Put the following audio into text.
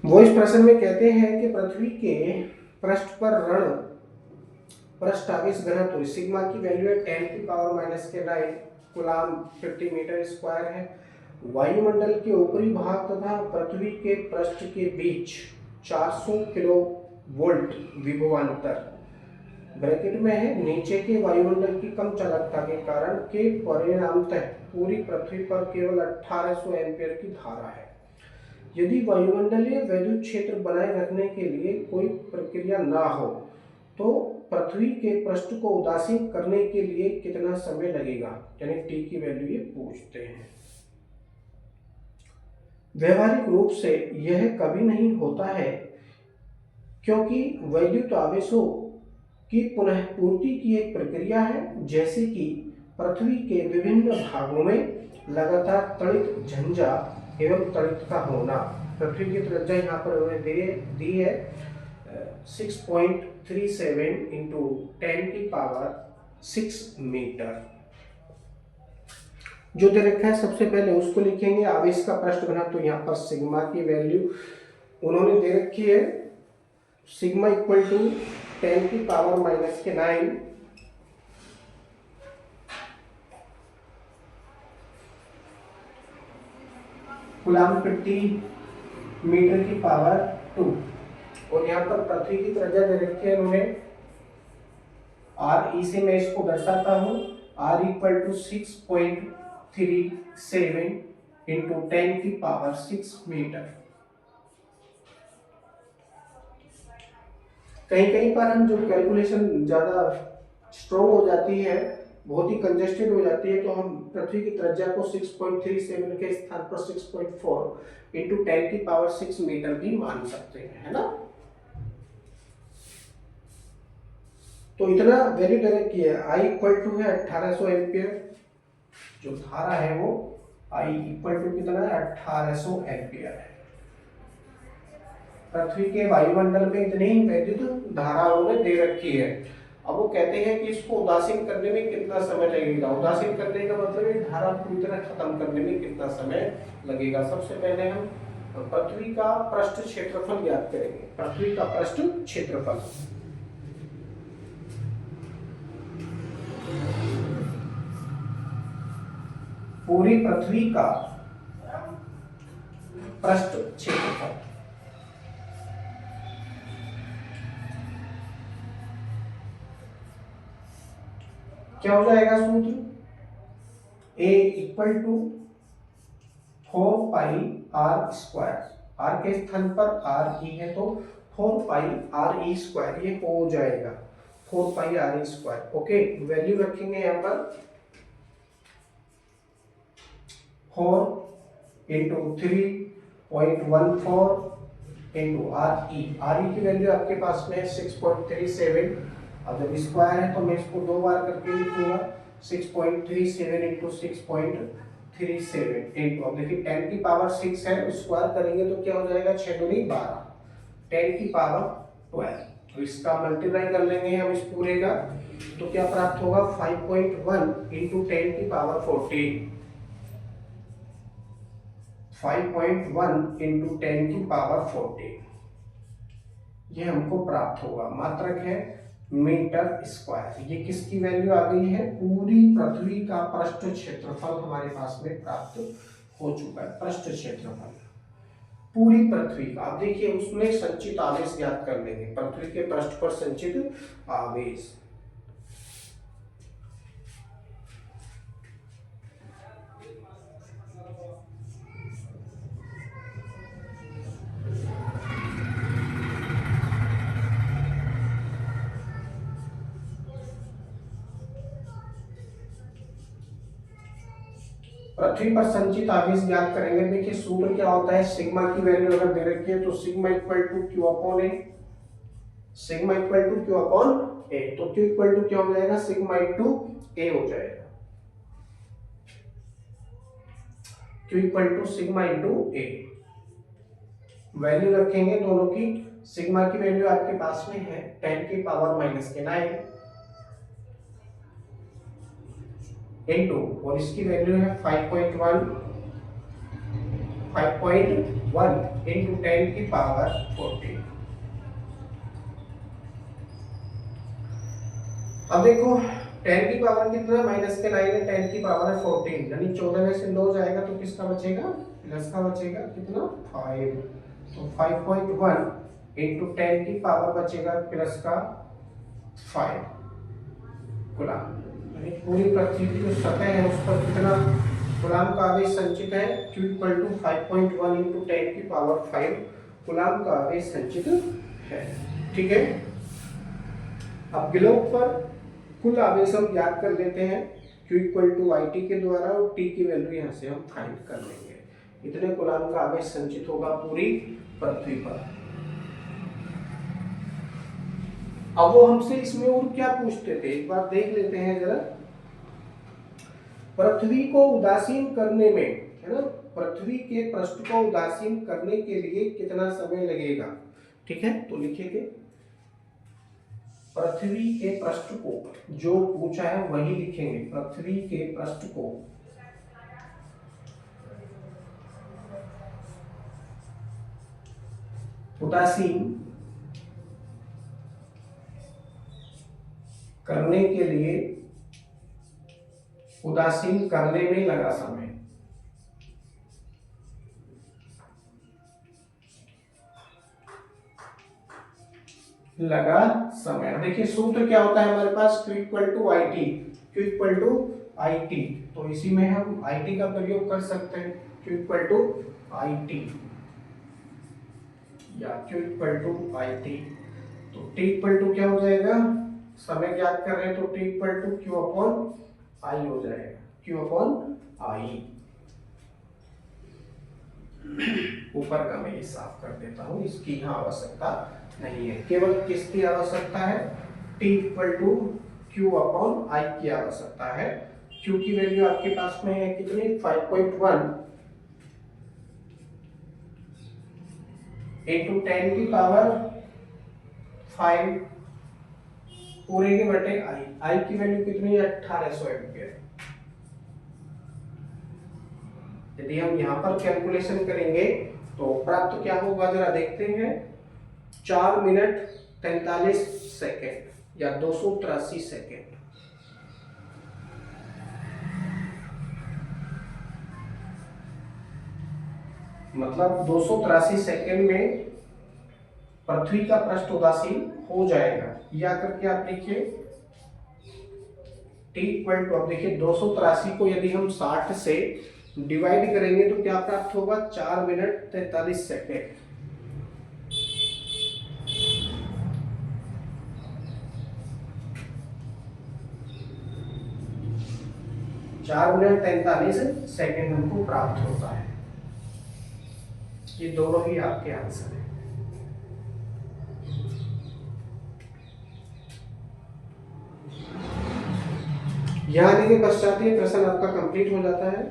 वो इस प्रश्न में कहते हैं कि पृथ्वी के पृष्ठ पर ऋण पृष्ठ आवेश घनत्व सिग्मा की वैल्यू है 10⁻⁹ कूलाम प्रति मीटर स्क्वायर है। वायुमंडल के ऊपरी भाग तथा पृथ्वी के पृष्ठ के बीच 400 किलो वोल्ट विभवांतर ब्रैकेट में है नीचे के वायुमंडल की कम चालकता के कारण के परिणामतः पूरी पृथ्वी पर केवल 1800 एम्पीयर की धारा है। यदि वायुमंडलीय वैद्युत क्षेत्र बनाए रखने के लिए कोई प्रक्रिया ना हो तो पृथ्वी के पृष्ठ को उदासीन करने के लिए कितना समय लगेगा, यानी टी की वैल्यू ये पूछते हैं। व्यवहारिक रूप से यह कभी नहीं होता है क्योंकि वैद्युत आवेशों की पुनः पूर्ति की एक प्रक्रिया है, जैसे कि पृथ्वी के विभिन्न भागों में लगातार त्वरित झंझा एवं त्वरित का होना। पृथ्वी की त्रिज्या यहाँ पर उन्होंने दी है 6.37 इंटू 10⁻6 मीटर। जो दे रखा है सबसे पहले उसको लिखेंगे। आवेश का पृष्ठ घनत्व तो यहाँ पर सिग्मा की वैल्यू उन्होंने दे रखी है, सिग्मा इक्वल टू 10⁻⁹ कूलाम प्रति मीटर की पावर 2। और यहाँ पर पृथ्वी की त्रिज्या दे रखी है उन्होंने आर ई से मैं इसको दर्शाता हूँ R equal to 6.37 into 10⁻6 metre. कहीं कहीं पर हम जो कैलकुलेशन ज़्यादा स्ट्रॉन्ग हो जाती है, बहुत ही कंजेस्टेड हो जाती है, तो हम पृथ्वी की त्रिज्या को 6.37 के स्थान पर 6.4 इंटू 10⁻6 मीटर भी मान सकते हैं, है ना। तो इतना वैल्यू डायरेक्ट किया है। आई इक्वल टू है 1800 एम्पियर, जो धारा है वो आई इक्वल टू कितना है 1800 एम्पियर है। पृथ्वी के वायुमंडल में इतनी ही वैद्युत धारा उन्होंने दे रखी है। अब वो कहते हैं कि इसको उदासीन करने में कितना समय लगेगा। उदासीन करने का मतलब है धारा पूरी तरह खत्म करने में कितना समय लगेगा। सबसे पहले हम पृथ्वी का पृष्ठ क्षेत्रफल ज्ञात करेंगे। पृथ्वी का पृष्ठ क्षेत्रफल पूरी पृथ्वी का पृष्ठ क्षेत्रफल क्या हो जाएगा सूत्र, A equal to 4πr²। r के स्थान पर r e है तो 4πre², ये हो जाएगा 4πre²। ओके, वैल्यू रखेंगे यहाँ पर 4 इंटू 3.14 इंटू RE की वैल्यू आपके पास में 6.37। अब जब स्क्वायर है तो मैं इसको दो बार करके लिखूंगा 6.37 इंटू 6.37 इंटू, अब देखिए 10⁻6 है, स्क्वायर करेंगे तो क्या हो जाएगा 6 दूनी 12, 10⁻12। तो इसका मल्टीप्लाई कर लेंगे हम इस पूरे का, तो क्या प्राप्त होगा 5.1 इंटू 10⁻14, 5.1 इंटू 10⁻14 ये हमको प्राप्त होगा। मात्रक है मीटर स्क्वायर। ये किसकी वैल्यू आ गई है, पूरी पृथ्वी का पृष्ठ क्षेत्रफल हमारे पास में प्राप्त हो चुका है। पृष्ठ क्षेत्रफल पूरी पृथ्वी का। आप देखिए उसमें संचित आवेश ज्ञात कर लेंगे, पृथ्वी के पृष्ठ पर संचित आवेश। पृथ्वी पर संचित आवेश ज्ञात करेंगे। देखिए सूत्र क्या होता है, सिग्मा की वैल्यू अगर दे रखी है तो sigma equal to Q upon A, sigma equal to Q upon A, तो क्यू इक्वल टू क्या हो जाएगा सिग्मा इनटू ए हो जाएगा, Q equal to sigma into A. Value रखेंगे दोनों की। सिग्मा की वैल्यू आपके पास में है 10⁻⁹ इंटू, और इसकी वैल्यू है 5.1 1 इंटू 10 की पावर 14। अब देखो 10 की पावर कितना, माइनस के 9 है, 10 की पावर है 14, यानी 14 में से 9 जाएगा तो किसका बचेगा, प्लस का बचेगा, कितना 5। तो 5.1 इंटू 10 की पावर बचेगा प्लस का 5 कूलम। यानी पूरी पृथ्वी की जो सतह है उस पर कितना कूलम का आवेश संचित है, Q इक्वल टू 5.1 इंटू 10 की पावर 5 कूलम का आवेश संचित है। ठीक है, अब ग्लोब पर कुल आवेश हम याद कर लेते हैं Q equal to I T के द्वारा, और T की वैल्यू यहाँ से हम फाइंड कर लेंगे। इतने कूलम का आवेश संचित होगा पूरी पृथ्वी पर। अब वो हमसे इसमें और क्या पूछते थे, एक बार देख लेते हैं जरा। पृथ्वी को उदासीन करने में, है ना, पृथ्वी के पृष्ठ को उदासीन करने के लिए कितना समय लगेगा। ठीक है, तो लिखेंगे पृथ्वी के पृष्ठ को, जो पूछा है वही लिखेंगे, पृथ्वी के पृष्ठ को उदासीन करने के लिए, उदासीन करने में लगा समय। लगा समय। देखिए सूत्र क्या होता है हमारे पास, Q equal to I T, Q equal to I T, तो इसी में हम आई टी का प्रयोग कर सकते हैं, Q equal to I T या Q equal to I T. तो T इक्वल टू क्या हो जाएगा, समय ज्ञात कर रहे हैं तो T equal to Q upon I हो जाएगा, Q अपॉन आई। ऊपर का मैं ये साफ कर देता हूं, इसकी यहाँ आवश्यकता नहीं है, केवल किसकी आवश्यकता है, T equal to Q upon I की आवश्यकता है। Q की वैल्यू आपके पास में है कितनी, 5.1 इंटू 10 की पावर 5 पूरे के बटे आई। आई की वैल्यू कितनी है, 1800 एम्पियर। यदि हम यहाँ पर कैलकुलेशन करेंगे तो प्राप्त क्या होगा, जरा देखते हैं, 4 मिनट 43 सेकेंड या 283 सेकेंड। मतलब 283 सेकेंड में पृथ्वी का पृष्ठ उदासीन हो जाएगा। या करके आप देखिए T इक्वल टू, अब देखिए 283 को यदि हम 60 से डिवाइड करेंगे तो क्या प्राप्त होगा, 4 मिनट 43 सेकेंड। चार मिनट 43 सेकेंड हमको प्राप्त होता है। ये दोनों ही आपके आंसर है। यहाँ आने के पश्चात ये प्रश्न आपका कंप्लीट हो जाता है।